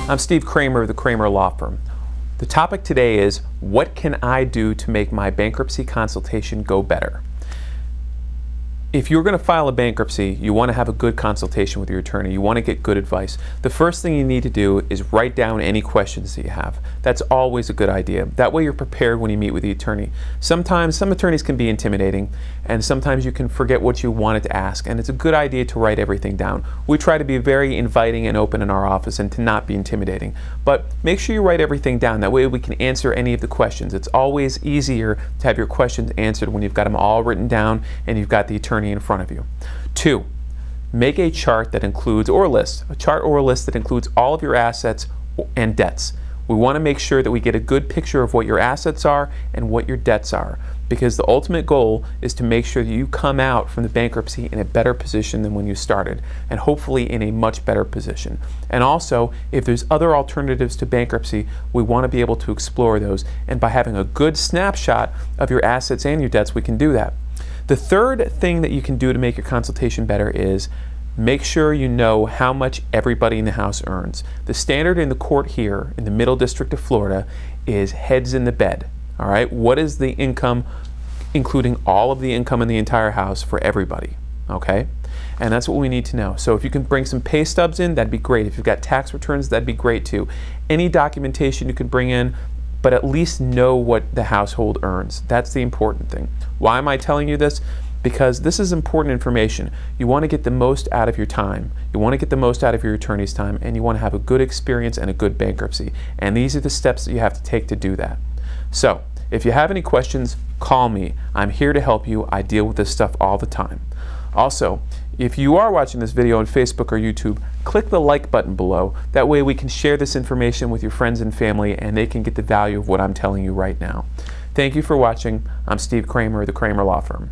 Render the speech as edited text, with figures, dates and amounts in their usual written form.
I'm Steve Kramer of the Kramer Law Firm. The topic today is, what can I do to make my bankruptcy consultation go better? If you're going to file a bankruptcy, you want to have a good consultation with your attorney. You want to get good advice. The first thing you need to do is write down any questions that you have. That's always a good idea. That way you're prepared when you meet with the attorney. Sometimes some attorneys can be intimidating, and sometimes you can forget what you wanted to ask, and it's a good idea to write everything down. We try to be very inviting and open in our office and to not be intimidating. But make sure you write everything down. That way we can answer any of the questions. It's always easier to have your questions answered when you've got them all written down and you've got the attorney in front of you. 2, make a chart that includes, or a list, that includes all of your assets and debts. We want to make sure that we get a good picture of what your assets are and what your debts are, because the ultimate goal is to make sure that you come out from the bankruptcy in a better position than when you started, and hopefully in a much better position. And also, if there's other alternatives to bankruptcy, we want to be able to explore those, and by having a good snapshot of your assets and your debts, we can do that. The third thing that you can do to make your consultation better is make sure you know how much everybody in the house earns. The standard in the court here in the Middle District of Florida is heads in the bed. All right, what is the income, including all of the income in the entire house for everybody? Okay, and that's what we need to know. So if you can bring some pay stubs in, that'd be great. If you've got tax returns, that'd be great too. Any documentation you could bring in, but at least know what the household earns. That's the important thing. Why am I telling you this? Because this is important information. You want to get the most out of your time. You want to get the most out of your attorney's time, and you want to have a good experience and a good bankruptcy. And these are the steps that you have to take to do that. So, if you have any questions, call me. I'm here to help you. I deal with this stuff all the time. Also, if you are watching this video on Facebook or YouTube, click the like button below. That way we can share this information with your friends and family, and they can get the value of what I'm telling you right now. Thank you for watching. I'm Steve Kramer of the Kramer Law Firm.